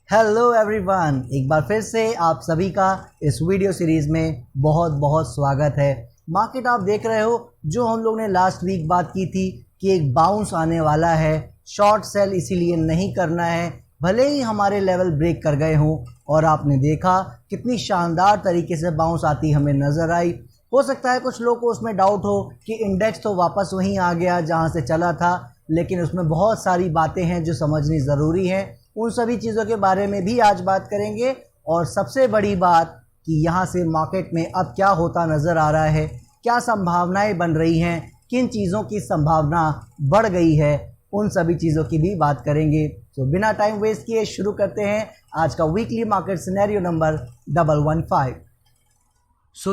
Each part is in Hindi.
हेलो एवरीवन, एक बार फिर से आप सभी का इस वीडियो सीरीज़ में बहुत बहुत स्वागत है। मार्केट आप देख रहे हो, जो हम लोग ने लास्ट वीक बात की थी कि एक बाउंस आने वाला है, शॉर्ट सेल इसीलिए नहीं करना है, भले ही हमारे लेवल ब्रेक कर गए हों। और आपने देखा कितनी शानदार तरीके से बाउंस आती हमें नज़र आई। हो सकता है कुछ लोग को उसमें डाउट हो कि इंडेक्स तो वापस वहीं आ गया जहां से चला था, लेकिन उसमें बहुत सारी बातें हैं जो समझनी ज़रूरी हैं। उन सभी चीज़ों के बारे में भी आज बात करेंगे। और सबसे बड़ी बात कि यहाँ से मार्केट में अब क्या होता नज़र आ रहा है, क्या संभावनाएं बन रही हैं, किन चीज़ों की संभावना बढ़ गई है, उन सभी चीज़ों की भी बात करेंगे। तो बिना टाइम वेस्ट किए शुरू करते हैं आज का वीकली मार्केट सिनेरियो नंबर 115।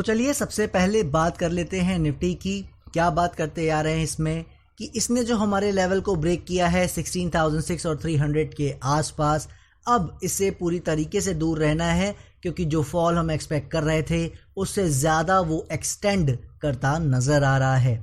चलिए सबसे पहले बात कर लेते हैं निफ्टी की। क्या बात करते आ रहे हैं इसमें कि इसने जो हमारे लेवल को ब्रेक किया है 16,600 और 300 के आसपास, अब इससे पूरी तरीके से दूर रहना है, क्योंकि जो फॉल हम एक्सपेक्ट कर रहे थे उससे ज़्यादा वो एक्सटेंड करता नज़र आ रहा है।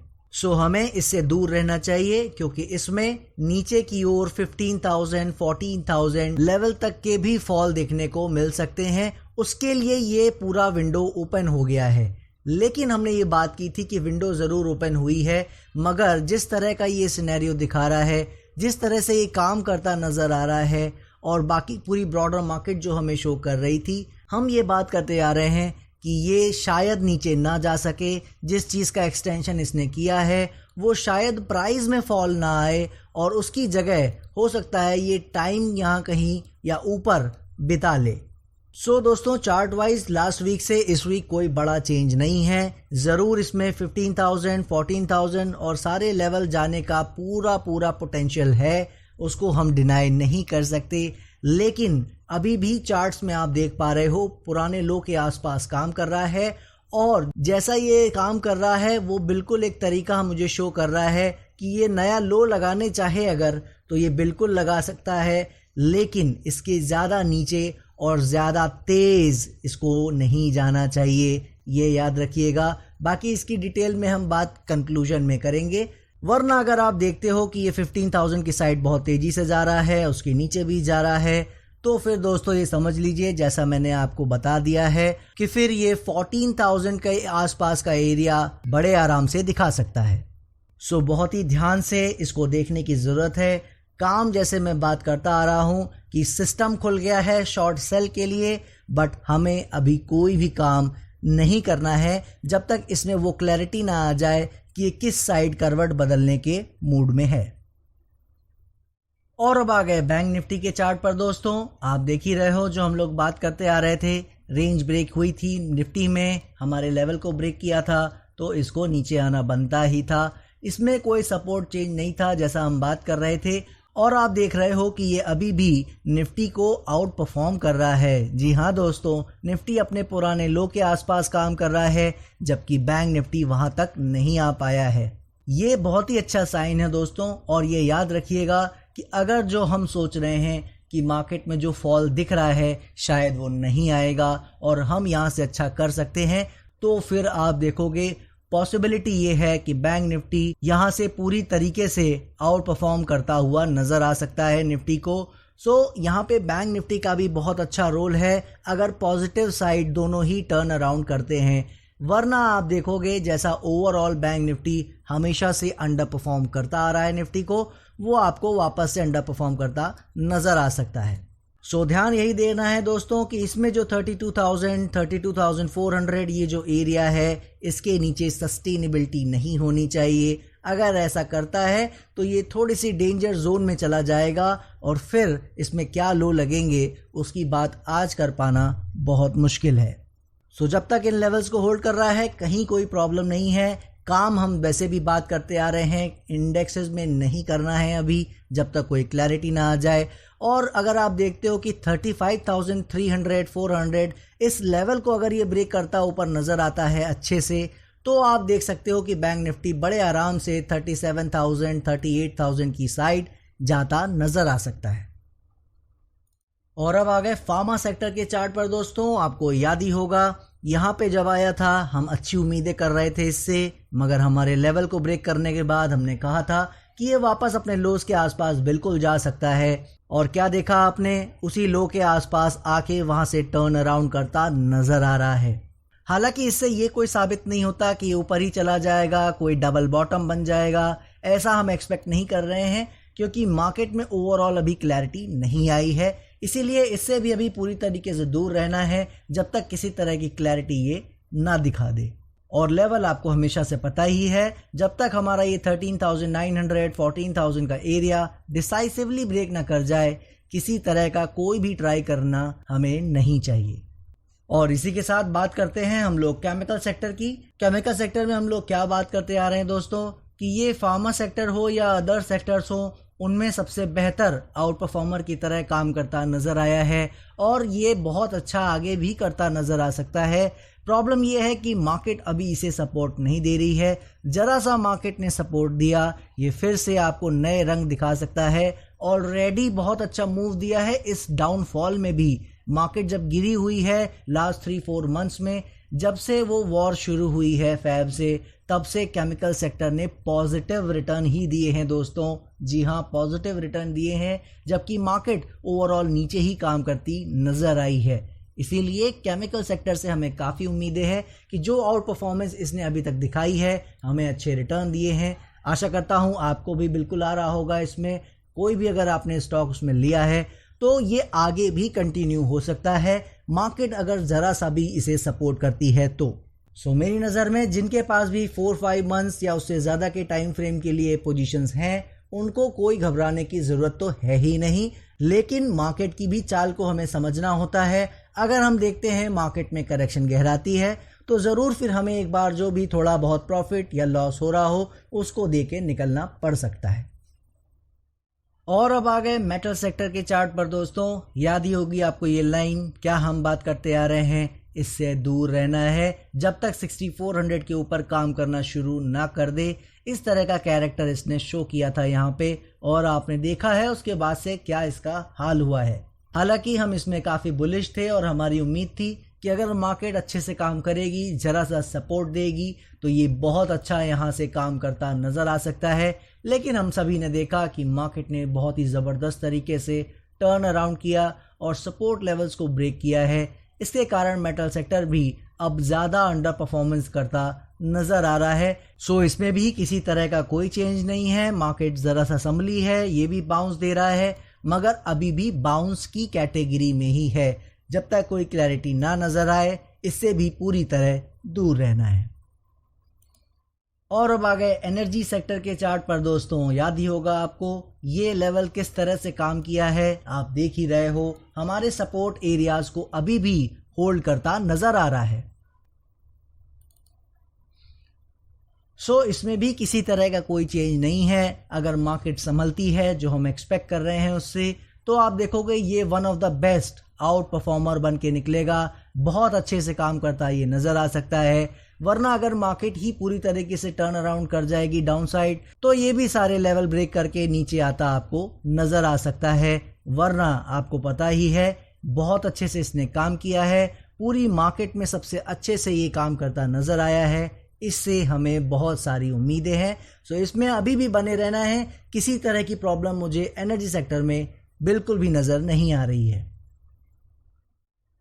हमें इससे दूर रहना चाहिए, क्योंकि इसमें नीचे की ओर 15,000 14,000 लेवल तक के भी फॉल देखने को मिल सकते हैं। उसके लिए ये पूरा विंडो ओपन हो गया है। लेकिन हमने ये बात की थी कि विंडो ज़रूर ओपन हुई है, मगर जिस तरह का ये सिनेरियो दिखा रहा है, जिस तरह से ये काम करता नज़र आ रहा है, और बाकी पूरी ब्रॉडर मार्केट जो हमें शो कर रही थी, हम ये बात करते आ रहे हैं कि ये शायद नीचे ना जा सके। जिस चीज़ का एक्सटेंशन इसने किया है वो शायद प्राइस में फॉल ना आए, और उसकी जगह हो सकता है ये टाइम यहाँ कहीं या ऊपर बिता ले। दोस्तों, चार्ट वाइज लास्ट वीक से इस वीक कोई बड़ा चेंज नहीं है। ज़रूर इसमें 15,000 14,000 और सारे लेवल जाने का पूरा पोटेंशियल है, उसको हम डिनाई नहीं कर सकते। लेकिन अभी भी चार्ट्स में आप देख पा रहे हो पुराने लो के आसपास काम कर रहा है, और जैसा ये काम कर रहा है वो बिल्कुल एक तरीका मुझे शो कर रहा है कि ये नया लो लगाने चाहे अगर, तो ये बिल्कुल लगा सकता है, लेकिन इसके ज़्यादा नीचे और ज़्यादा तेज़ इसको नहीं जाना चाहिए, ये याद रखिएगा। बाकी इसकी डिटेल में हम बात कंक्लूजन में करेंगे। वरना अगर आप देखते हो कि ये 15,000 की साइड बहुत तेज़ी से जा रहा है, उसके नीचे भी जा रहा है, तो फिर दोस्तों ये समझ लीजिए, जैसा मैंने आपको बता दिया है, कि फिर ये 14,000 के आसपास का एरिया बड़े आराम से दिखा सकता है। बहुत ही ध्यान से इसको देखने की ज़रूरत है। काम जैसे मैं बात करता आ रहा हूँ कि सिस्टम खुल गया है शॉर्ट सेल के लिए, बट हमें अभी कोई भी काम नहीं करना है जब तक इसमें वो क्लैरिटी ना आ जाए कि ये किस साइड करवट बदलने के मूड में है। और अब आ गए बैंक निफ्टी के चार्ट पर। दोस्तों, आप देख ही रहे हो, जो हम लोग बात करते आ रहे थे, रेंज ब्रेक हुई थी निफ्टी में, हमारे लेवल को ब्रेक किया था, तो इसको नीचे आना बनता ही था। इसमें कोई सपोर्ट चेंज नहीं था जैसा हम बात कर रहे थे, और आप देख रहे हो कि ये अभी भी निफ्टी को आउट परफॉर्म कर रहा है। जी हाँ दोस्तों, निफ्टी अपने पुराने लो के आसपास काम कर रहा है, जबकि बैंक निफ्टी वहां तक नहीं आ पाया है। ये बहुत ही अच्छा साइन है दोस्तों। और ये याद रखिएगा कि अगर जो हम सोच रहे हैं कि मार्केट में जो फॉल दिख रहा है शायद वो नहीं आएगा और हम यहाँ से अच्छा कर सकते हैं, तो फिर आप देखोगे पॉसिबिलिटी ये है कि बैंक निफ्टी यहाँ से पूरी तरीके से आउट परफॉर्म करता हुआ नजर आ सकता है निफ्टी को। यहाँ पे बैंक निफ्टी का भी बहुत अच्छा रोल है अगर पॉजिटिव साइड दोनों ही टर्न अराउंड करते हैं। वरना आप देखोगे जैसा ओवरऑल बैंक निफ्टी हमेशा से अंडर परफॉर्म करता आ रहा है निफ्टी को, वो आपको वापस से अंडर परफॉर्म करता नजर आ सकता है। ध्यान यही देना है दोस्तों कि इसमें जो 32,000 32,400 ये जो एरिया है, इसके नीचे सस्टेनेबिलिटी नहीं होनी चाहिए। अगर ऐसा करता है तो ये थोड़ी सी डेंजर जोन में चला जाएगा, और फिर इसमें क्या लो लगेंगे उसकी बात आज कर पाना बहुत मुश्किल है। जब तक इन लेवल्स को होल्ड कर रहा है कहीं कोई प्रॉब्लम नहीं है। काम हम वैसे भी बात करते आ रहे हैं, इंडेक्सेस में नहीं करना है अभी जब तक कोई क्लैरिटी ना आ जाए। और अगर आप देखते हो कि 35,300 400 इस लेवल को अगर ये ब्रेक करता ऊपर नज़र आता है अच्छे से, तो आप देख सकते हो कि बैंक निफ्टी बड़े आराम से 37,000 38,000 की साइड जाता नज़र आ सकता है। और अब आ गए फार्मा सेक्टर के चार्ट पर। दोस्तों, आपको याद ही होगा यहाँ पे जब आया था हम अच्छी उम्मीदें कर रहे थे इससे, मगर हमारे लेवल को ब्रेक करने के बाद हमने कहा था कि ये वापस अपने लोस के आसपास बिल्कुल जा सकता है। और क्या देखा आपने, उसी लो के आसपास आके वहां से टर्न अराउंड करता नजर आ रहा है। हालांकि इससे ये कोई साबित नहीं होता कि ऊपर ही चला जाएगा, कोई डबल बॉटम बन जाएगा, ऐसा हम एक्सपेक्ट नहीं कर रहे हैं, क्योंकि मार्केट में ओवरऑल अभी क्लैरिटी नहीं आई है। इसीलिए इससे भी अभी पूरी तरीके से दूर रहना है जब तक किसी तरह की क्लैरिटी ये ना दिखा दे। और लेवल आपको हमेशा से पता ही है, जब तक हमारा ये 13,900 14,000 का एरिया डिसाइसिवली ब्रेक ना कर जाए, किसी तरह का कोई भी ट्राई करना हमें नहीं चाहिए। और इसी के साथ बात करते हैं हम लोग केमिकल सेक्टर की। केमिकल सेक्टर में हम लोग क्या बात करते आ रहे हैं दोस्तों, कि ये फार्मा सेक्टर हो या अदर सेक्टर्स हो, उनमें सबसे बेहतर आउट परफॉर्मर की तरह काम करता नजर आया है और ये बहुत अच्छा आगे भी करता नजर आ सकता है। प्रॉब्लम ये है कि मार्केट अभी इसे सपोर्ट नहीं दे रही है। जरा सा मार्केट ने सपोर्ट दिया, ये फिर से आपको नए रंग दिखा सकता है। ऑलरेडी बहुत अच्छा मूव दिया है इस डाउनफॉल में भी। मार्केट जब गिरी हुई है लास्ट 3-4 मंथ्स में, जब से वो वॉर शुरू हुई है फैब से, तब से केमिकल सेक्टर ने पॉजिटिव रिटर्न ही दिए हैं दोस्तों। जी हाँ, पॉजिटिव रिटर्न दिए हैं, जबकि मार्केट ओवरऑल नीचे ही काम करती नजर आई है। इसीलिए केमिकल सेक्टर से हमें काफ़ी उम्मीदें हैं कि जो आउट परफॉर्मेंस इसने अभी तक दिखाई है, हमें अच्छे रिटर्न दिए हैं। आशा करता हूँ आपको भी बिल्कुल आ रहा होगा इसमें। कोई भी अगर आपने स्टॉक उसमें लिया है तो ये आगे भी कंटिन्यू हो सकता है, मार्केट अगर ज़रा सा भी इसे सपोर्ट करती है तो। मेरी नज़र में जिनके पास भी 4-5 मंथ्स या उससे ज़्यादा के टाइम फ्रेम के लिए पोजीशंस हैं, उनको कोई घबराने की ज़रूरत तो है ही नहीं। लेकिन मार्केट की भी चाल को हमें समझना होता है। अगर हम देखते हैं मार्केट में करेक्शन गहराती है, तो ज़रूर फिर हमें एक बार जो भी थोड़ा बहुत प्रॉफिट या लॉस हो रहा हो, उसको दे के निकलना पड़ सकता है। और अब आ गए मेटल सेक्टर के चार्ट पर दोस्तों। याद ही होगी आपको ये लाइन, क्या हम बात करते आ रहे हैं, इससे दूर रहना है जब तक 6400 के ऊपर काम करना शुरू ना कर दे। इस तरह का कैरेक्टर इसने शो किया था यहाँ पे, और आपने देखा है उसके बाद से क्या इसका हाल हुआ है। हालांकि हम इसमें काफ़ी बुलिश थे और हमारी उम्मीद थी कि अगर मार्केट अच्छे से काम करेगी, ज़रा सा सपोर्ट देगी, तो ये बहुत अच्छा यहाँ से काम करता नज़र आ सकता है। लेकिन हम सभी ने देखा कि मार्केट ने बहुत ही ज़बरदस्त तरीके से टर्न अराउंड किया और सपोर्ट लेवल्स को ब्रेक किया है। इसके कारण मेटल सेक्टर भी अब ज़्यादा अंडर परफॉर्मेंस करता नज़र आ रहा है। इसमें भी किसी तरह का कोई चेंज नहीं है। मार्केट ज़रा सा संभली है, ये भी बाउंस दे रहा है, मगर अभी भी बाउंस की कैटेगरी में ही है। जब तक कोई क्लैरिटी ना नज़र आए, इससे भी पूरी तरह दूर रहना है। और अब आ गए एनर्जी सेक्टर के चार्ट पर दोस्तों। याद ही होगा आपको ये लेवल किस तरह से काम किया है, आप देख ही रहे हो। हमारे सपोर्ट एरियाज को अभी भी होल्ड करता नजर आ रहा है। इसमें भी किसी तरह का कोई चेंज नहीं है। अगर मार्केट संभलती है जो हम एक्सपेक्ट कर रहे हैं उससे, तो आप देखोगे ये one of the best out performer बन के निकलेगा। बहुत अच्छे से काम करता ये नजर आ सकता है। वरना अगर मार्केट ही पूरी तरीके से टर्न अराउंड कर जाएगी डाउन साइड, तो ये भी सारे लेवल ब्रेक करके नीचे आता आपको नजर आ सकता है। वरना आपको पता ही है, बहुत अच्छे से इसने काम किया है। पूरी मार्केट में सबसे अच्छे से ये काम करता नजर आया है। इससे हमें बहुत सारी उम्मीदें हैं। इसमें अभी भी बने रहना है। किसी तरह की प्रॉब्लम मुझे एनर्जी सेक्टर में बिल्कुल भी नजर नहीं आ रही है।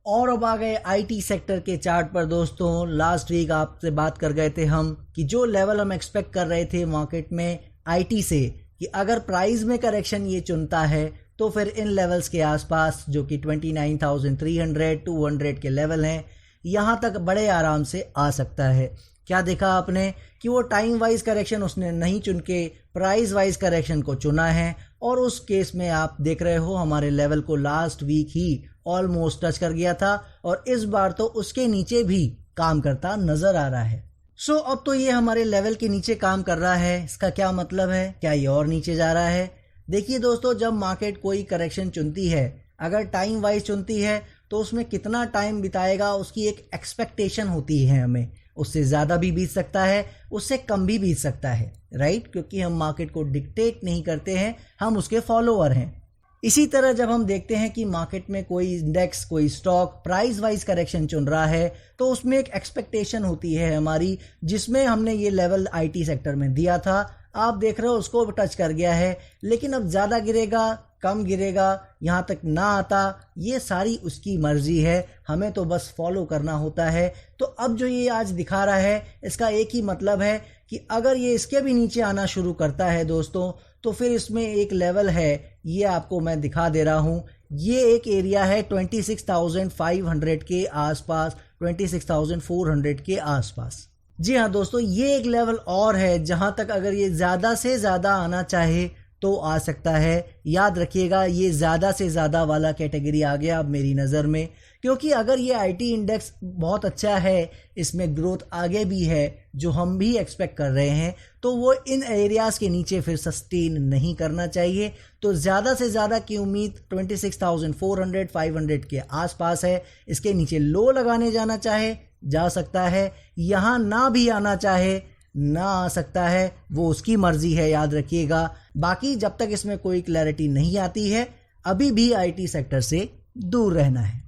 और अब आ गए आईटी सेक्टर के चार्ट पर दोस्तों। लास्ट वीक आपसे बात कर गए थे हम कि जो लेवल हम एक्सपेक्ट कर रहे थे मार्केट में आईटी से, कि अगर प्राइस में करेक्शन ये चुनता है तो फिर इन लेवल्स के आसपास, जो कि 29,300 200 के लेवल हैं, यहाँ तक बड़े आराम से आ सकता है। क्या देखा आपने कि वो टाइम वाइज करेक्शन उसने नहीं चुन के प्राइस वाइज करेक्शन को चुना है। और उस केस में आप देख रहे हो हमारे लेवल को लास्ट वीक ही ऑलमोस्ट टच कर गया था, और इस बार तो उसके नीचे भी काम करता नजर आ रहा है। अब तो ये हमारे लेवल के नीचे काम कर रहा है। इसका क्या मतलब है, क्या ये और नीचे जा रहा है? देखिए दोस्तों, जब मार्केट कोई करेक्शन चुनती है, अगर टाइम वाइज चुनती है, तो उसमें कितना टाइम बिताएगा उसकी एक एक्सपेक्टेशन होती है हमें। उससे ज़्यादा भी बीत सकता है, उससे कम भी बीत सकता है, राइट? क्योंकि हम मार्केट को डिक्टेट नहीं करते हैं, हम उसके फॉलोअर हैं। इसी तरह जब हम देखते हैं कि मार्केट में कोई इंडेक्स, कोई स्टॉक प्राइस वाइज करेक्शन चुन रहा है, तो उसमें एक एक्सपेक्टेशन होती है हमारी, जिसमें हमने ये लेवल आईटी सेक्टर में दिया था। आप देख रहे हो उसको टच कर गया है, लेकिन अब ज़्यादा गिरेगा कम गिरेगा यहाँ तक ना आता, ये सारी उसकी मर्जी है, हमें तो बस फॉलो करना होता है। तो अब जो ये आज दिखा रहा है इसका एक ही मतलब है कि अगर ये इसके भी नीचे आना शुरू करता है दोस्तों, तो फिर इसमें एक लेवल है, ये आपको मैं दिखा दे रहा हूँ। ये एक एरिया है 26,500 के आसपास, 26,400 के आसपास। जी हाँ दोस्तों, ये एक लेवल और है जहाँ तक अगर ये ज़्यादा से ज़्यादा आना चाहे तो आ सकता है। याद रखिएगा ये ज़्यादा से ज़्यादा वाला कैटेगरी आ गया अब मेरी नज़र में, क्योंकि अगर ये आईटी इंडेक्स बहुत अच्छा है, इसमें ग्रोथ आगे भी है जो हम भी एक्सपेक्ट कर रहे हैं, तो वो इन एरियाज़ के नीचे फिर सस्टेन नहीं करना चाहिए। तो ज़्यादा से ज़्यादा की उम्मीद 26,400 500 के आसपास है। इसके नीचे लो लगाने जाना चाहे जा सकता है, यहाँ ना भी आना चाहे ना आ सकता है, वो उसकी मर्जी है, याद रखिएगा। बाकी जब तक इसमें कोई क्लैरिटी नहीं आती है अभी भी आईटी सेक्टर से दूर रहना है।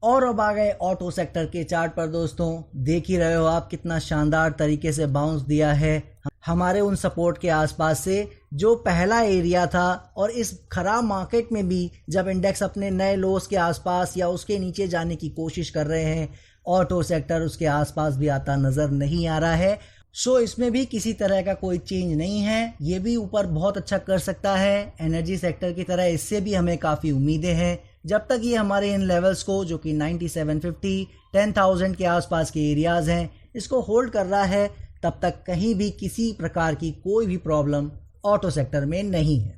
और अब आ गए ऑटो सेक्टर के चार्ट पर दोस्तों, देख ही रहे हो आप कितना शानदार तरीके से बाउंस दिया है हमारे उन सपोर्ट के आसपास से जो पहला एरिया था। और इस खराब मार्केट में भी जब इंडेक्स अपने नए लोस के आसपास या उसके नीचे जाने की कोशिश कर रहे हैं, ऑटो सेक्टर उसके आसपास भी आता नजर नहीं आ रहा है। सो इसमें भी किसी तरह का कोई चेंज नहीं है, ये भी ऊपर बहुत अच्छा कर सकता है एनर्जी सेक्टर की तरह, इससे भी हमें काफ़ी उम्मीदें हैं। जब तक ये हमारे इन लेवल्स को जो कि 9750 10,000 के आसपास के एरियाज़ हैं इसको होल्ड कर रहा है, तब तक कहीं भी किसी प्रकार की कोई भी प्रॉब्लम ऑटो सेक्टर में नहीं है।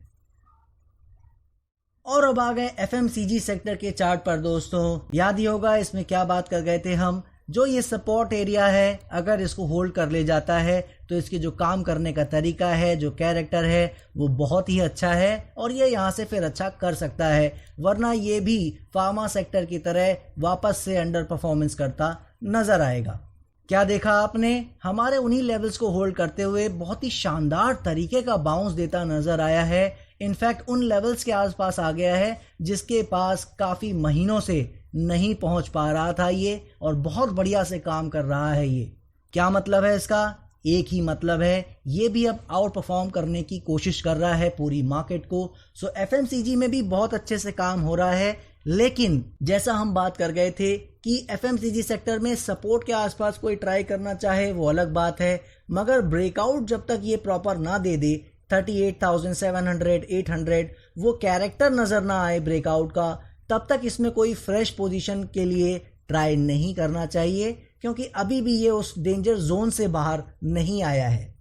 और अब आ गए एफएमसीजी सेक्टर के चार्ट पर दोस्तों, याद ही होगा इसमें क्या बात कर गए थे हम, जो ये सपोर्ट एरिया है अगर इसको होल्ड कर ले जाता है तो इसके जो काम करने का तरीका है, जो कैरेक्टर है वो बहुत ही अच्छा है और ये यहाँ से फिर अच्छा कर सकता है, वरना ये भी फार्मा सेक्टर की तरह वापस से अंडर परफॉर्मेंस करता नजर आएगा। क्या देखा आपने, हमारे उन्हीं लेवल्स को होल्ड करते हुए बहुत ही शानदार तरीके का बाउंस देता नजर आया है। इनफैक्ट उन लेवल्स के आसपास आ गया है जिसके पास काफ़ी महीनों से नहीं पहुंच पा रहा था ये, और बहुत बढ़िया से काम कर रहा है ये। क्या मतलब है इसका, एक ही मतलब है, ये भी अब आउट परफॉर्म करने की कोशिश कर रहा है पूरी मार्केट को। सो एफएमसीजी में भी बहुत अच्छे से काम हो रहा है, लेकिन जैसा हम बात कर गए थे कि एफएमसीजी सेक्टर में सपोर्ट के आसपास कोई ट्राई करना चाहे वो अलग बात है, मगर ब्रेकआउट जब तक ये प्रॉपर ना दे दे 38,700 800 वो कैरेक्टर नजर ना आए ब्रेकआउट का, तब तक इसमें कोई फ्रेश पोजीशन के लिए ट्राई नहीं करना चाहिए, क्योंकि अभी भी ये उस डेंजर जोन से बाहर नहीं आया है।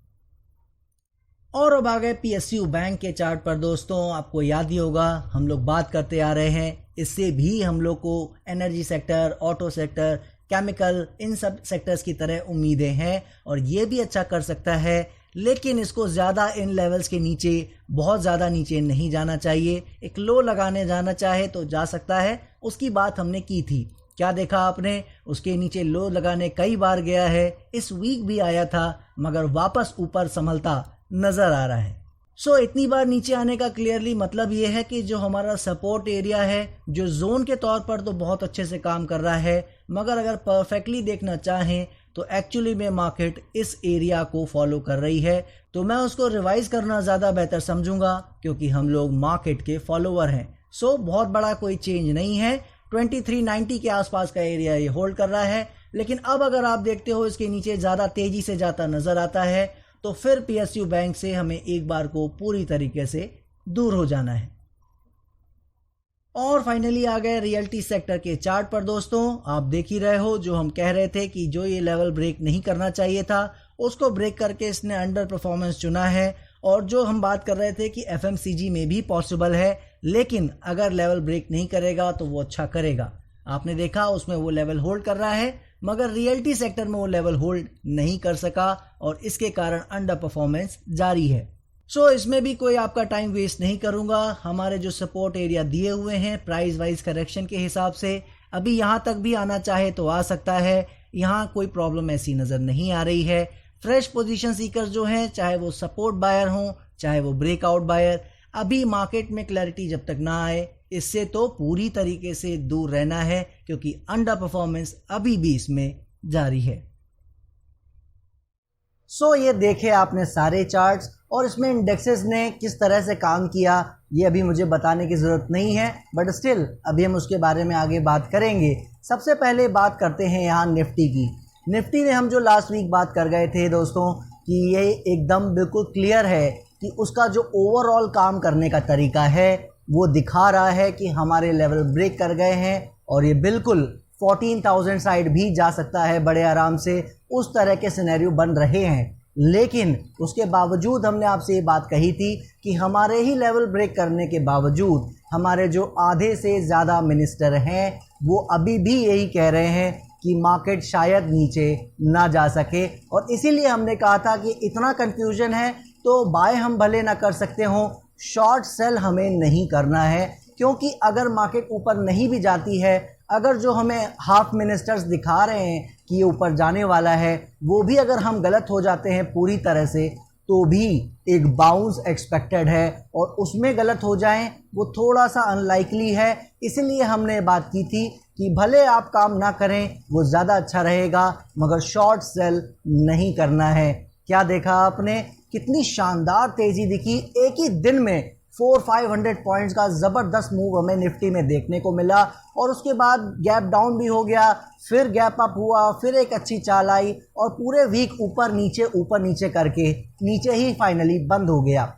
और अब आ गए पीएसयू बैंक के चार्ट पर दोस्तों, आपको याद ही होगा हम लोग बात करते आ रहे हैं, इससे भी हम लोग को energy sector, auto sector, chemical, इन सब सेक्टर्स की तरह उम्मीदें हैं और ये भी अच्छा कर सकता है, लेकिन इसको ज़्यादा इन लेवल्स के नीचे, बहुत ज़्यादा नीचे नहीं जाना चाहिए। एक लो लगाने जाना चाहे तो जा सकता है, उसकी बात हमने की थी। क्या देखा आपने, उसके नीचे लो लगाने कई बार गया है, इस वीक भी आया था मगर वापस ऊपर संभलता नज़र आ रहा है। सो इतनी बार नीचे आने का क्लियरली मतलब ये है कि जो हमारा सपोर्ट एरिया है, जो जोन के तौर पर तो बहुत अच्छे से काम कर रहा है, मगर अगर परफेक्टली देखना चाहें तो एक्चुअली में मार्केट इस एरिया को फॉलो कर रही है, तो मैं उसको रिवाइज करना ज़्यादा बेहतर समझूंगा, क्योंकि हम लोग मार्केट के फॉलोवर हैं। सो बहुत बड़ा कोई चेंज नहीं है, 2390 के आसपास का एरिया ये होल्ड कर रहा है, लेकिन अब अगर आप देखते हो इसके नीचे ज़्यादा तेज़ी से जाता नज़र आता है, तो फिर पीएसयू बैंक से हमें एक बार को पूरी तरीके से दूर हो जाना है। और फाइनली आ गए रियल्टी सेक्टर के चार्ट पर दोस्तों, आप देख ही रहे हो जो हम कह रहे थे कि जो ये लेवल ब्रेक नहीं करना चाहिए था उसको ब्रेक करके इसने अंडर परफॉर्मेंस चुना है, और जो हम बात कर रहे थे कि एफएमसीजी में भी पॉसिबल है, लेकिन अगर लेवल ब्रेक नहीं करेगा तो वो अच्छा करेगा। आपने देखा उसमें वो लेवल होल्ड कर रहा है, मगर रियल्टी सेक्टर में वो लेवल होल्ड नहीं कर सका और इसके कारण अंडर परफॉर्मेंस जारी है। सो इसमें भी कोई आपका टाइम वेस्ट नहीं करूंगा। हमारे जो सपोर्ट एरिया दिए हुए हैं प्राइस वाइज करेक्शन के हिसाब से, अभी यहाँ तक भी आना चाहे तो आ सकता है, यहाँ कोई प्रॉब्लम ऐसी नज़र नहीं आ रही है। फ्रेश पोजीशन सीकर्स जो हैं, चाहे वो सपोर्ट बायर हों चाहे वो ब्रेकआउट बायर, अभी मार्केट में क्लैरिटी जब तक ना आए इससे तो पूरी तरीके से दूर रहना है, क्योंकि अंडर परफॉर्मेंस अभी भी इसमें जारी है। सो ये देखे आपने सारे चार्ट्स और इसमें इंडेक्सेस ने किस तरह से काम किया ये अभी मुझे बताने की ज़रूरत नहीं है, बट स्टिल अभी हम उसके बारे में आगे बात करेंगे। सबसे पहले बात करते हैं यहाँ निफ्टी की। निफ्टी ने हम जो लास्ट वीक बात कर गए थे दोस्तों कि ये एकदम बिल्कुल क्लियर है कि उसका जो ओवरऑल काम करने का तरीका है वो दिखा रहा है कि हमारे लेवल ब्रेक कर गए हैं और ये बिल्कुल 14,000 साइड भी जा सकता है बड़े आराम से, उस तरह के सिनेरियो बन रहे हैं। लेकिन उसके बावजूद हमने आपसे ये बात कही थी कि हमारे ही लेवल ब्रेक करने के बावजूद हमारे जो आधे से ज़्यादा मिनिस्टर हैं वो अभी भी यही कह रहे हैं कि मार्केट शायद नीचे ना जा सके, और इसीलिए हमने कहा था कि इतना कन्फ्यूजन है तो बाय हम भले ना कर सकते हों, शॉर्ट सेल हमें नहीं करना है, क्योंकि अगर मार्केट ऊपर नहीं भी जाती है, अगर जो हमें हाफ मिनिस्टर्स दिखा रहे हैं कि ये ऊपर जाने वाला है वो भी अगर हम गलत हो जाते हैं पूरी तरह से तो भी एक बाउंस एक्सपेक्टेड है, और उसमें गलत हो जाएं वो थोड़ा सा अनलाइकली है। इसलिए हमने बात की थी कि भले आप काम ना करें वो ज़्यादा अच्छा रहेगा, मगर शॉर्ट सेल नहीं करना है। क्या देखा आपने, कितनी शानदार तेज़ी दिखी, एक ही दिन में 400-500 पॉइंट्स का ज़बरदस्त मूव हमें निफ्टी में देखने को मिला, और उसके बाद गैप डाउन भी हो गया, फिर गैप अप हुआ, फिर एक अच्छी चाल आई और पूरे वीक ऊपर नीचे करके नीचे ही फाइनली बंद हो गया।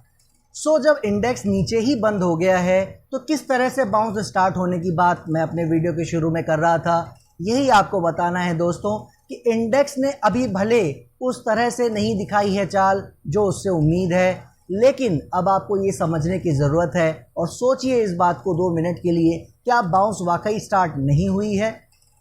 सो जब इंडेक्स नीचे ही बंद हो गया है तो किस तरह से बाउंस स्टार्ट होने की बात मैं अपने वीडियो के शुरू में कर रहा था, यही आपको बताना है दोस्तों कि इंडेक्स ने अभी भले उस तरह से नहीं दिखाई है चाल जो उससे उम्मीद है, लेकिन अब आपको ये समझने की ज़रूरत है और सोचिए इस बात को 2 मिनट के लिए, क्या बाउंस वाकई स्टार्ट नहीं हुई है।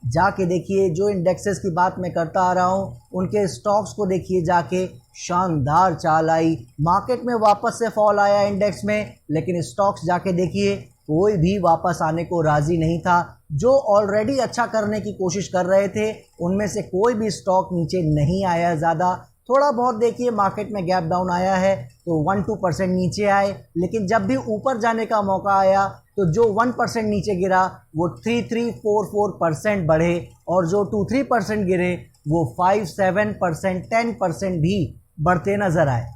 जाके देखिए, जो इंडेक्सेस की बात मैं करता आ रहा हूँ उनके स्टॉक्स को देखिए जाके, शानदार चाल आई, मार्केट में वापस से फॉल आया इंडेक्स में, लेकिन स्टॉक्स जाके देखिए कोई भी वापस आने को राज़ी नहीं था। जो ऑलरेडी अच्छा करने की कोशिश कर रहे थे उनमें से कोई भी स्टॉक नीचे नहीं आया ज़्यादा, थोड़ा बहुत देखिए मार्केट में गैप डाउन आया है तो 1-2% नीचे आए, लेकिन जब भी ऊपर जाने का मौका आया तो जो 1% नीचे गिरा वो 3-4% बढ़े, और जो 2-3% गिरे वो 5-7%, 10% भी बढ़ते नज़र आए।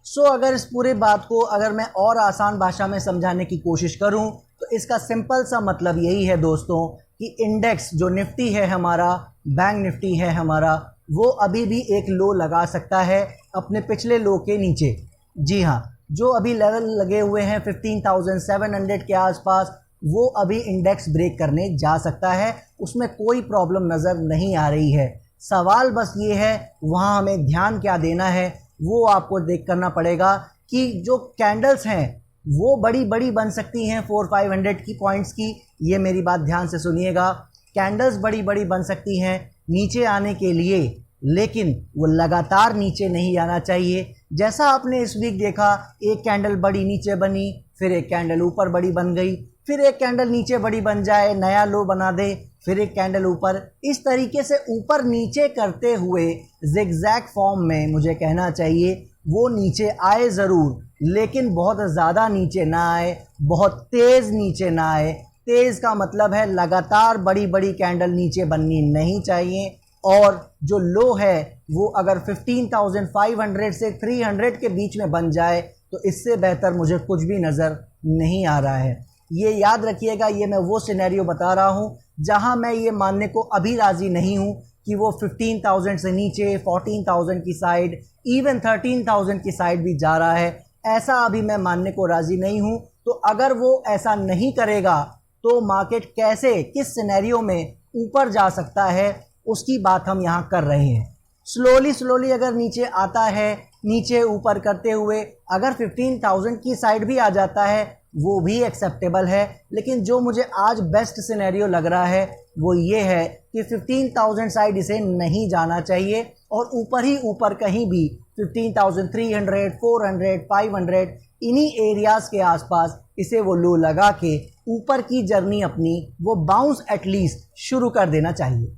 सो अगर इस पूरे बात को अगर मैं और आसान भाषा में समझाने की कोशिश करूं तो इसका सिंपल सा मतलब यही है दोस्तों कि इंडेक्स जो निफ्टी है हमारा, बैंक निफ्टी है हमारा, वो अभी भी एक लो लगा सकता है अपने पिछले लो के नीचे। जी हाँ, जो अभी लेवल लगे हुए हैं 15,700 के आसपास, वो अभी इंडेक्स ब्रेक करने जा सकता है, उसमें कोई प्रॉब्लम नज़र नहीं आ रही है। सवाल बस ये है वहाँ हमें ध्यान क्या देना है वो आपको देख करना पड़ेगा कि जो कैंडल्स हैं वो बड़ी बड़ी बन सकती हैं 400-500 की पॉइंट्स की, ये मेरी बात ध्यान से सुनिएगा, कैंडल्स बड़ी बड़ी बन सकती हैं नीचे आने के लिए, लेकिन वो लगातार नीचे नहीं आना चाहिए। जैसा आपने इस वीक देखा, एक कैंडल बड़ी नीचे बनी, फिर एक कैंडल ऊपर बड़ी बन गई, फिर एक कैंडल नीचे बड़ी बन जाए, नया लो बना दे, फिर एक कैंडल ऊपर, इस तरीके से ऊपर नीचे करते हुए जिगजैग फॉर्म में मुझे कहना चाहिए वो नीचे आए ज़रूर, लेकिन बहुत ज़्यादा नीचे ना आए, बहुत तेज़ नीचे ना आए। तेज़ का मतलब है लगातार बड़ी बड़ी कैंडल नीचे बननी नहीं चाहिए, और जो लो है वो अगर 15,500 से 300 के बीच में बन जाए तो इससे बेहतर मुझे कुछ भी नज़र नहीं आ रहा है। ये याद रखिएगा, ये मैं वो सिनेरियो बता रहा हूँ जहाँ मैं ये मानने को अभी राज़ी नहीं हूँ कि वो 15,000 से नीचे 14,000 की साइड, इवन 13,000 की साइड भी जा रहा है, ऐसा अभी मैं मानने को राज़ी नहीं हूँ। तो अगर वो ऐसा नहीं करेगा तो मार्केट कैसे, किस सिनेरियो में ऊपर जा सकता है उसकी बात हम यहाँ कर रहे हैं। स्लोली अगर नीचे आता है, नीचे ऊपर करते हुए अगर 15,000 की साइड भी आ जाता है वो भी एक्सेप्टेबल है, लेकिन जो मुझे आज बेस्ट सिनेरियो लग रहा है वो ये है कि 15,000 साइड इसे नहीं जाना चाहिए, और ऊपर ही ऊपर कहीं भी 15,300, 400, 500 इन्हीं एरियाज़ के आसपास इसे वो लो लगा के ऊपर की जर्नी अपनी वो बाउंस एटलीस्ट शुरू कर देना चाहिए।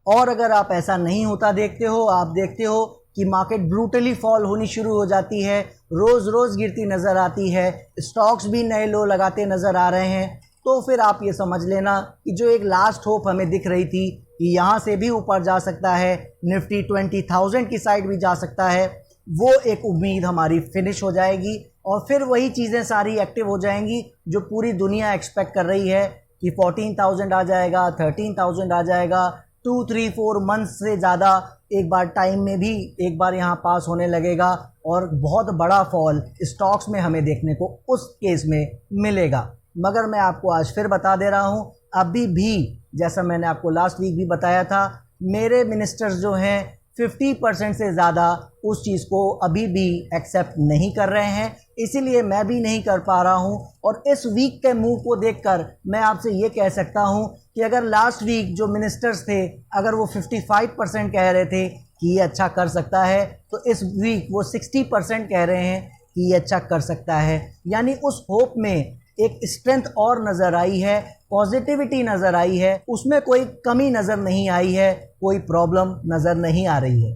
और अगर आप ऐसा नहीं होता देखते हो, आप देखते हो कि मार्केट ब्रूटली फॉल होनी शुरू हो जाती है, रोज़ गिरती नज़र आती है, स्टॉक्स भी नए लो लगाते नज़र आ रहे हैं, तो फिर आप ये समझ लेना कि जो एक लास्ट होप हमें दिख रही थी कि यहाँ से भी ऊपर जा सकता है, निफ्टी 20,000 की साइड भी जा सकता है, वो एक उम्मीद हमारी फिनिश हो जाएगी और फिर वही चीज़ें सारी एक्टिव हो जाएंगी जो पूरी दुनिया एक्सपेक्ट कर रही है कि 14,000 आ जाएगा, 13,000 आ जाएगा। 2-3-4 मंथ से ज़्यादा एक बार टाइम में भी एक बार यहाँ पास होने लगेगा और बहुत बड़ा फॉल स्टॉक्स में हमें देखने को उस केस में मिलेगा। मगर मैं आपको आज फिर बता दे रहा हूँ, अभी भी जैसा मैंने आपको लास्ट वीक भी बताया था, मेरे मिनिस्टर्स जो हैं 50% से ज़्यादा उस चीज़ को अभी भी एक्सेप्ट नहीं कर रहे हैं, इसीलिए मैं भी नहीं कर पा रहा हूं। और इस वीक के मूव को देखकर मैं आपसे ये कह सकता हूं कि अगर लास्ट वीक जो मिनिस्टर्स थे अगर वो 55% कह रहे थे कि ये अच्छा कर सकता है, तो इस वीक वो 60% कह रहे हैं कि ये अच्छा कर सकता है। यानी उस होप में एक स्ट्रेंथ और नज़र आई है, पॉजिटिविटी नज़र आई है, उसमें कोई कमी नज़र नहीं आई है, कोई प्रॉब्लम नज़र नहीं आ रही है।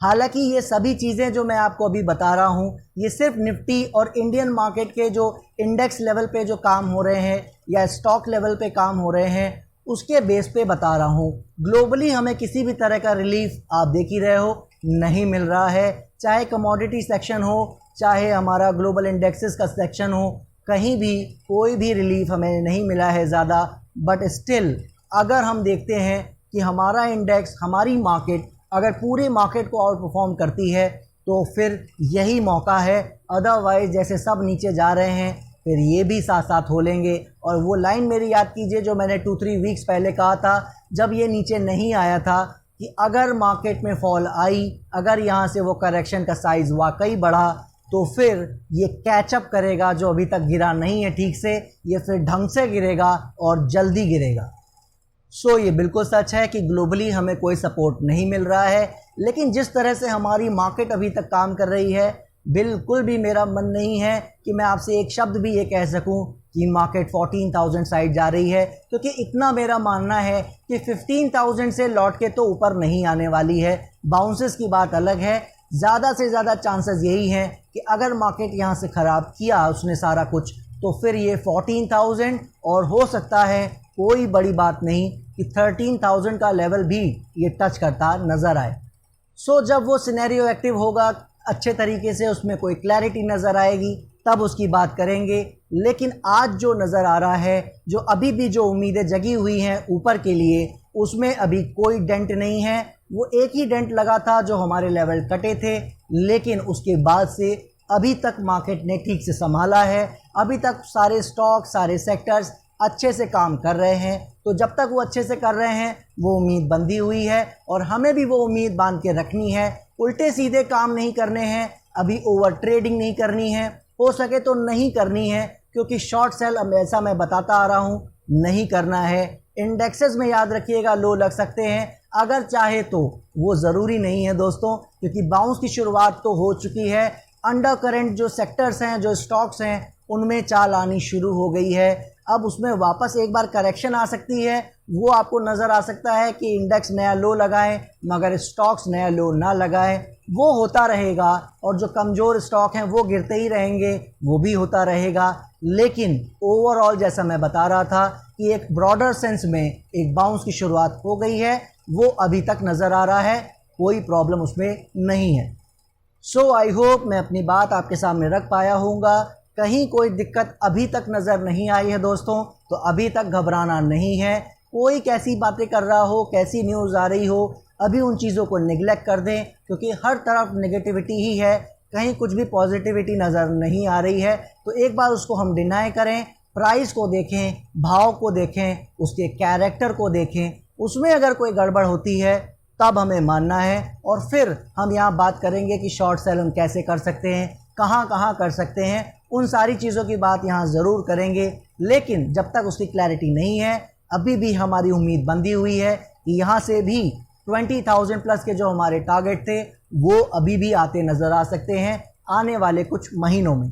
हालांकि ये सभी चीज़ें जो मैं आपको अभी बता रहा हूँ, ये सिर्फ निफ्टी और इंडियन मार्केट के जो इंडेक्स लेवल पे जो काम हो रहे हैं या स्टॉक लेवल पे काम हो रहे हैं उसके बेस पे बता रहा हूँ। ग्लोबली हमें किसी भी तरह का रिलीफ आप देख ही रहे हो नहीं मिल रहा है, चाहे कमोडिटी सेक्शन हो, चाहे हमारा ग्लोबल इंडेक्सेस का सेक्शन हो, कहीं भी कोई भी रिलीफ हमें नहीं मिला है ज़्यादा। बट स्टिल अगर हम देखते हैं कि हमारा इंडेक्स, हमारी मार्केट अगर पूरे मार्केट को आउट परफॉर्म करती है तो फिर यही मौका है। अदरवाइज जैसे सब नीचे जा रहे हैं फिर ये भी साथ साथ हो लेंगे। और वो लाइन मेरी याद कीजिए जो मैंने 2-3 वीक्स पहले कहा था जब ये नीचे नहीं आया था कि अगर मार्केट में फॉल आई, अगर यहाँ से वो करेक्शन का साइज़ वाकई बढ़ा तो फिर ये कैचअप करेगा जो अभी तक गिरा नहीं है ठीक से, ये फिर ढंग से गिरेगा और जल्दी गिरेगा। सो ये बिल्कुल सच है कि ग्लोबली हमें कोई सपोर्ट नहीं मिल रहा है, लेकिन जिस तरह से हमारी मार्केट अभी तक काम कर रही है बिल्कुल भी मेरा मन नहीं है कि मैं आपसे एक शब्द भी ये कह सकूं कि मार्केट 14,000 साइड जा रही है, क्योंकि इतना मेरा मानना है कि 15,000 से लौट के तो ऊपर नहीं आने वाली है। बाउंसेस की बात अलग है, ज़्यादा से ज़्यादा चांसेस यही हैं कि अगर मार्केट यहाँ से ख़राब किया उसने सारा कुछ तो फिर ये 14,000 और हो सकता है कोई बड़ी बात नहीं कि 13,000 का लेवल भी ये टच करता नज़र आए। सो जब वो सिनेरियो एक्टिव होगा अच्छे तरीके से, उसमें कोई क्लैरिटी नज़र आएगी तब उसकी बात करेंगे। लेकिन आज जो नज़र आ रहा है, जो अभी भी जो उम्मीदें जगी हुई हैं ऊपर के लिए, उसमें अभी कोई डेंट नहीं है। वो एक ही डेंट लगा था जो हमारे लेवल कटे थे, लेकिन उसके बाद से अभी तक मार्केट ने ठीक से संभाला है। अभी तक सारे स्टॉक, सारे सेक्टर्स अच्छे से काम कर रहे हैं। तो जब तक वो अच्छे से कर रहे हैं वो उम्मीद बंधी हुई है और हमें भी वो उम्मीद बांध के रखनी है। उल्टे सीधे काम नहीं करने हैं, अभी ओवर ट्रेडिंग नहीं करनी है, हो सके तो नहीं करनी है, क्योंकि शॉर्ट सेल ऐसा मैं बताता आ रहा हूँ नहीं करना है। इंडेक्सेस में याद रखिएगा लो लग सकते हैं अगर चाहे तो, वो ज़रूरी नहीं है दोस्तों, क्योंकि बाउंस की शुरुआत तो हो चुकी है। अंडर करेंट जो सेक्टर्स हैं, जो स्टॉक्स हैं, उनमें चाल आनी शुरू हो गई है। अब उसमें वापस एक बार करेक्शन आ सकती है, वो आपको नज़र आ सकता है कि इंडेक्स नया लो लगाएं मगर स्टॉक्स नया लो ना लगाएं, वो होता रहेगा। और जो कमज़ोर स्टॉक हैं वो गिरते ही रहेंगे, वो भी होता रहेगा। लेकिन ओवरऑल जैसा मैं बता रहा था कि एक ब्रॉडर सेंस में एक बाउंस की शुरुआत हो गई है, वो अभी तक नज़र आ रहा है, कोई प्रॉब्लम उसमें नहीं है। सो आई होप मैं अपनी बात आपके सामने रख पाया होऊंगा। कहीं कोई दिक्कत अभी तक नज़र नहीं आई है दोस्तों, तो अभी तक घबराना नहीं है। कोई कैसी बातें कर रहा हो, कैसी न्यूज़ आ रही हो, अभी उन चीज़ों को निगलेक्ट कर दें, क्योंकि हर तरफ नेगेटिविटी ही है, कहीं कुछ भी पॉजिटिविटी नज़र नहीं आ रही है। तो एक बार उसको हम डिनाई करें, प्राइस को देखें, भाव को देखें, उसके कैरेक्टर को देखें, उसमें अगर कोई गड़बड़ होती है तब हमें मानना है। और फिर हम यहाँ बात करेंगे कि शॉर्ट सेल हम कैसे कर सकते हैं, कहाँ कहाँ कर सकते हैं, उन सारी चीज़ों की बात यहाँ ज़रूर करेंगे। लेकिन जब तक उसकी क्लैरिटी नहीं है, अभी भी हमारी उम्मीद बंधी हुई है कि यहाँ से भी 20,000 प्लस के जो हमारे टारगेट थे वो अभी भी आते नज़र आ सकते हैं आने वाले कुछ महीनों में।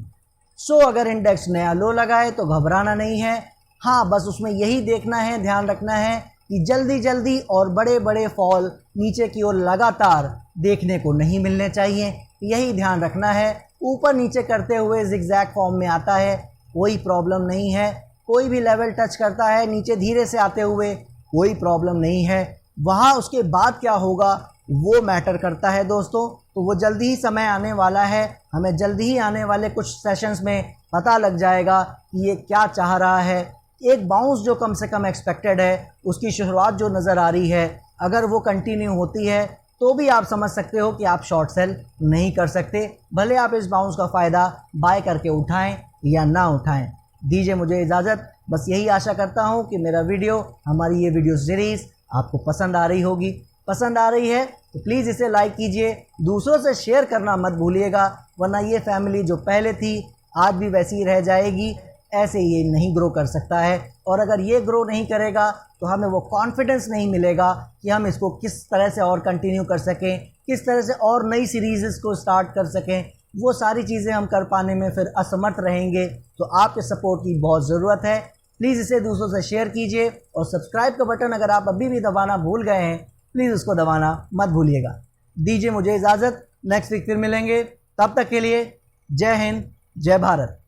सो अगर इंडेक्स नया लो लगाए तो घबराना नहीं है। हाँ, बस उसमें यही देखना है, ध्यान रखना है कि जल्दी जल्दी और बड़े बड़े फॉल नीचे की ओर लगातार देखने को नहीं मिलने चाहिए, यही ध्यान रखना है। ऊपर नीचे करते हुए जिगजैग फॉर्म में आता है, कोई प्रॉब्लम नहीं है, कोई भी लेवल टच करता है नीचे धीरे से आते हुए, कोई प्रॉब्लम नहीं है। वहाँ उसके बाद क्या होगा वो मैटर करता है दोस्तों। तो वो जल्दी ही समय आने वाला है, हमें जल्दी ही आने वाले कुछ सेशंस में पता लग जाएगा कि ये क्या चाह रहा है। एक बाउंस जो कम से कम एक्सपेक्टेड है, उसकी शुरुआत जो नज़र आ रही है, अगर वो कंटिन्यू होती है तो भी आप समझ सकते हो कि आप शॉर्ट सेल नहीं कर सकते, भले आप इस बाउंस का फ़ायदा बाय करके उठाएं या ना उठाएं। दीजिए मुझे इजाज़त। बस यही आशा करता हूँ कि मेरा वीडियो, हमारी ये वीडियो सीरीज़ आपको पसंद आ रही होगी। पसंद आ रही है तो प्लीज़ इसे लाइक कीजिए, दूसरों से शेयर करना मत भूलिएगा, वरना ये फैमिली जो पहले थी आज भी वैसी ही रह जाएगी। ऐसे ये नहीं ग्रो कर सकता है, और अगर ये ग्रो नहीं करेगा तो हमें वो कॉन्फिडेंस नहीं मिलेगा कि हम इसको किस तरह से और कंटिन्यू कर सकें, किस तरह से और नई सीरीज़ को स्टार्ट कर सकें। वो सारी चीज़ें हम कर पाने में फिर असमर्थ रहेंगे। तो आपके सपोर्ट की बहुत ज़रूरत है। प्लीज़ इसे दूसरों से शेयर कीजिए, और सब्सक्राइब का बटन अगर आप अभी भी दबाना भूल गए हैं, प्लीज़ उसको दबाना मत भूलिएगा। दीजिए मुझे इजाज़त, नेक्स्ट वीक फिर मिलेंगे। तब तक के लिए जय हिंद, जय भारत।